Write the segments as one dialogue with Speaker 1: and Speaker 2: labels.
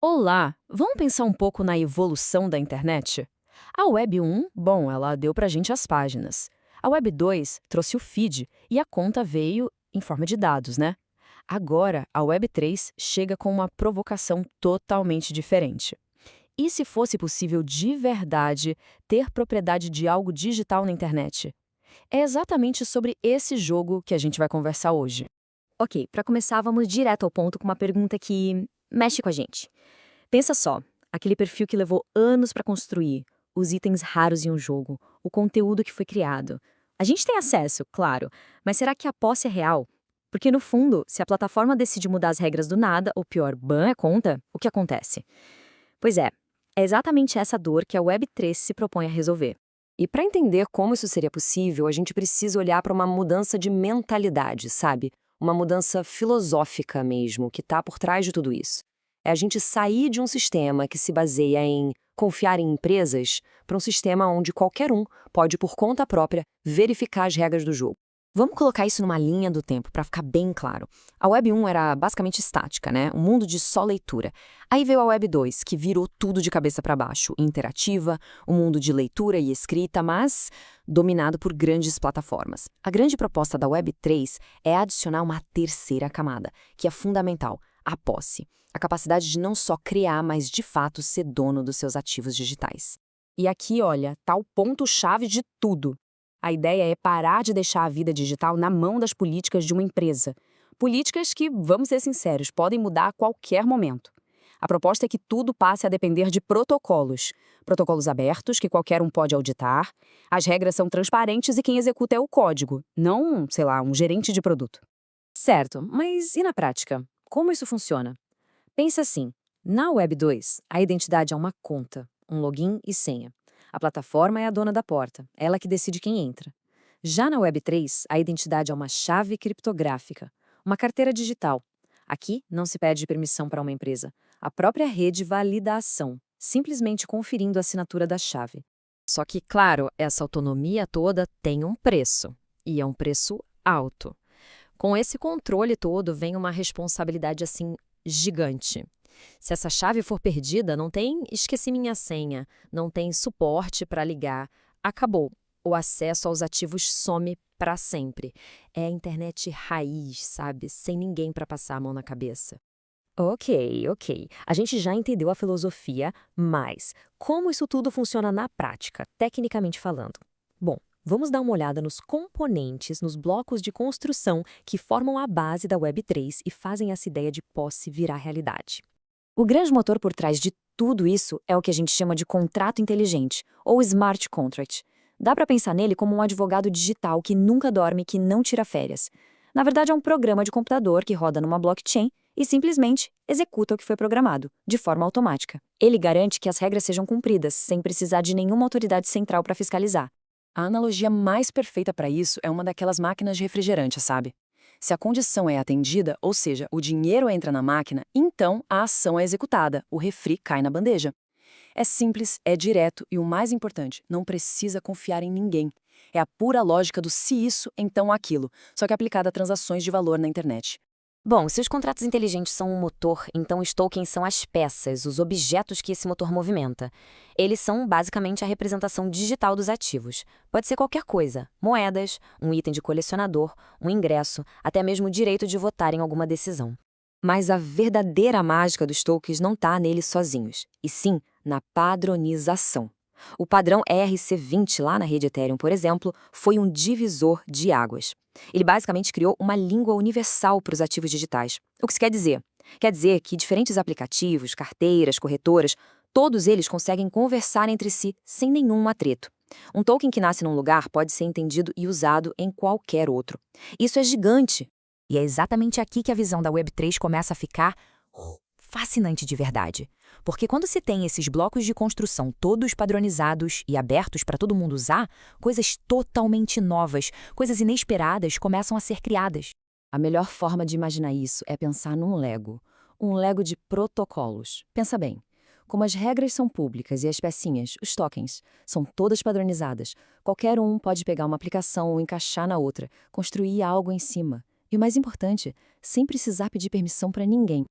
Speaker 1: Olá, vamos pensar um pouco na evolução da internet? A Web 1, bom, ela deu pra gente as páginas. A Web 2 trouxe o feed e a conta veio em forma de dados, né? Agora, a Web 3 chega com uma provocação totalmente diferente. E se fosse possível de verdade ter propriedade de algo digital na internet? É exatamente sobre esse jogo que a gente vai conversar hoje.
Speaker 2: Ok, para começar, vamos direto ao ponto com uma pergunta que mexe com a gente. Pensa só, aquele perfil que levou anos para construir, os itens raros em um jogo, o conteúdo que foi criado. A gente tem acesso, claro, mas será que a posse é real? Porque no fundo, se a plataforma decide mudar as regras do nada, ou pior, ban a conta, o que acontece? Pois é exatamente essa dor que a Web3 se propõe a resolver.
Speaker 3: E para entender como isso seria possível, a gente precisa olhar para uma mudança de mentalidade, sabe? Uma mudança filosófica mesmo, que está por trás de tudo isso. É a gente sair de um sistema que se baseia em confiar em empresas para um sistema onde qualquer um pode, por conta própria, verificar as regras do jogo. Vamos colocar isso numa linha do tempo para ficar bem claro. A Web 1 era basicamente estática, né? Um mundo de só leitura. Aí veio a Web 2, que virou tudo de cabeça para baixo, interativa, um mundo de leitura e escrita, mas dominado por grandes plataformas. A grande proposta da Web 3 é adicionar uma terceira camada, que é fundamental, a posse. A capacidade de não só criar, mas de fato ser dono dos seus ativos digitais.
Speaker 1: E aqui, olha, tá o ponto-chave de tudo. A ideia é parar de deixar a vida digital na mão das políticas de uma empresa. Políticas que, vamos ser sinceros, podem mudar a qualquer momento. A proposta é que tudo passe a depender de protocolos. Protocolos abertos, que qualquer um pode auditar. As regras são transparentes e quem executa é o código, não, sei lá, um gerente de produto.
Speaker 2: Certo, mas e na prática? Como isso funciona? Pensa assim, na Web 2, a identidade é uma conta, um login e senha. A plataforma é a dona da porta, ela que decide quem entra. Já na Web 3, a identidade é uma chave criptográfica, uma carteira digital. Aqui não se pede permissão para uma empresa. A própria rede valida a ação, simplesmente conferindo a assinatura da chave.
Speaker 3: Só que, claro, essa autonomia toda tem um preço, e é um preço alto. Com esse controle todo vem uma responsabilidade assim gigante. Se essa chave for perdida, não tem esqueci minha senha, não tem suporte para ligar, acabou. O acesso aos ativos some para sempre. É a internet raiz, sabe? Sem ninguém para passar a mão na cabeça.
Speaker 2: Ok. A gente já entendeu a filosofia, mas como isso tudo funciona na prática, tecnicamente falando? Bom, vamos dar uma olhada nos componentes, nos blocos de construção que formam a base da Web3 e fazem essa ideia de posse virar realidade. O grande motor por trás de tudo isso é o que a gente chama de contrato inteligente, ou smart contract. Dá para pensar nele como um advogado digital que nunca dorme, que não tira férias. Na verdade, é um programa de computador que roda numa blockchain e simplesmente executa o que foi programado, de forma automática. Ele garante que as regras sejam cumpridas, sem precisar de nenhuma autoridade central para fiscalizar.
Speaker 1: A analogia mais perfeita para isso é uma daquelas máquinas de refrigerante, sabe? Se a condição é atendida, ou seja, o dinheiro entra na máquina, então a ação é executada, o refri cai na bandeja. É simples, é direto e o mais importante, não precisa confiar em ninguém. É a pura lógica do se isso, então aquilo, só que aplicada a transações de valor na internet.
Speaker 3: Bom, se os contratos inteligentes são um motor, então os tokens são as peças, os objetos que esse motor movimenta. Eles são basicamente a representação digital dos ativos. Pode ser qualquer coisa: moedas, um item de colecionador, um ingresso, até mesmo o direito de votar em alguma decisão. Mas a verdadeira mágica dos tokens não está neles sozinhos, e sim na padronização. O padrão ERC20 lá na rede Ethereum, por exemplo, foi um divisor de águas. Ele basicamente criou uma língua universal para os ativos digitais. O que isso quer dizer? Quer dizer que diferentes aplicativos, carteiras, corretoras, todos eles conseguem conversar entre si sem nenhum atrito. Um token que nasce num lugar pode ser entendido e usado em qualquer outro. Isso é gigante. E é exatamente aqui que a visão da Web3 começa a ficar fascinante de verdade. Porque quando se tem esses blocos de construção todos padronizados e abertos para todo mundo usar, coisas totalmente novas, coisas inesperadas começam a ser criadas.
Speaker 1: A melhor forma de imaginar isso é pensar num Lego. Um Lego de protocolos. Pensa bem. Como as regras são públicas e as pecinhas, os tokens, são todas padronizadas, qualquer um pode pegar uma aplicação ou encaixar na outra, construir algo em cima. E o mais importante, sem precisar pedir permissão para ninguém.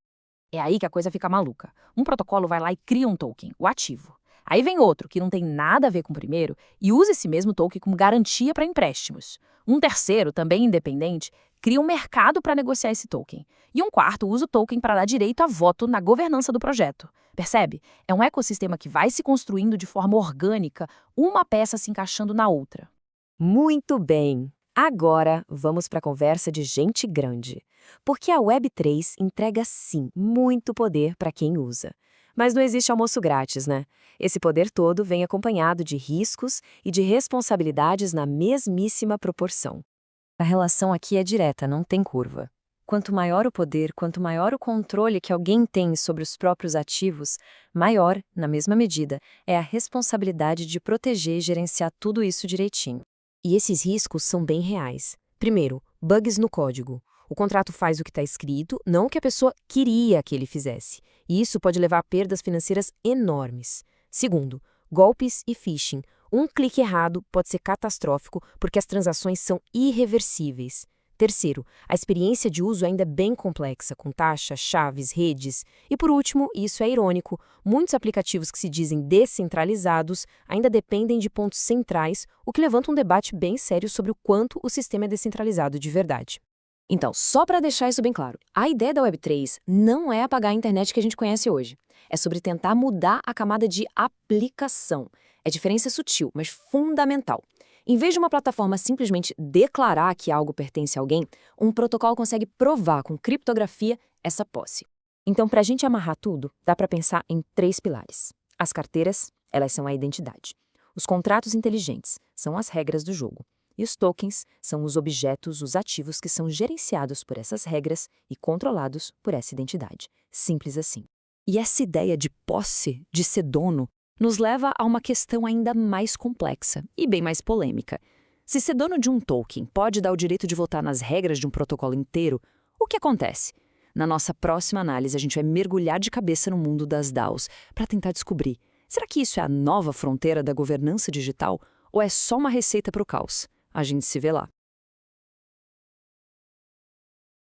Speaker 1: É aí que a coisa fica maluca. Um protocolo vai lá e cria um token, o ativo. Aí vem outro, que não tem nada a ver com o primeiro, e usa esse mesmo token como garantia para empréstimos. Um terceiro, também independente, cria um mercado para negociar esse token. E um quarto usa o token para dar direito a voto na governança do projeto. Percebe? É um ecossistema que vai se construindo de forma orgânica, uma peça se encaixando na outra.
Speaker 2: Muito bem! Agora vamos para a conversa de gente grande. Porque a Web3 entrega, sim, muito poder para quem usa. Mas não existe almoço grátis, né? Esse poder todo vem acompanhado de riscos e de responsabilidades na mesmíssima proporção. A relação aqui é direta, não tem curva. Quanto maior o poder, quanto maior o controle que alguém tem sobre os próprios ativos, maior, na mesma medida, é a responsabilidade de proteger e gerenciar tudo isso direitinho. E esses riscos são bem reais. Primeiro, bugs no código. O contrato faz o que está escrito, não o que a pessoa queria que ele fizesse. E isso pode levar a perdas financeiras enormes. Segundo, golpes e phishing. Um clique errado pode ser catastrófico porque as transações são irreversíveis. Terceiro, a experiência de uso ainda é bem complexa, com taxas, chaves, redes. E por último, e isso é irônico, muitos aplicativos que se dizem descentralizados ainda dependem de pontos centrais, o que levanta um debate bem sério sobre o quanto o sistema é descentralizado de verdade. Então, só para deixar isso bem claro, a ideia da Web3 não é apagar a internet que a gente conhece hoje. É sobre tentar mudar a camada de aplicação. É diferença sutil, mas fundamental. Em vez de uma plataforma simplesmente declarar que algo pertence a alguém, um protocolo consegue provar com criptografia essa posse. Então, para a gente amarrar tudo, dá para pensar em 3 pilares. As carteiras, elas são a identidade. Os contratos inteligentes são as regras do jogo. E os tokens são os objetos, os ativos que são gerenciados por essas regras e controlados por essa identidade. Simples assim. E essa ideia de posse, de ser dono, nos leva a uma questão ainda mais complexa e bem mais polêmica. Se ser dono de um token pode dar o direito de votar nas regras de um protocolo inteiro, o que acontece? Na nossa próxima análise, a gente vai mergulhar de cabeça no mundo das DAOs para tentar descobrir, será que isso é a nova fronteira da governança digital ou é só uma receita para o caos? A gente se vê lá.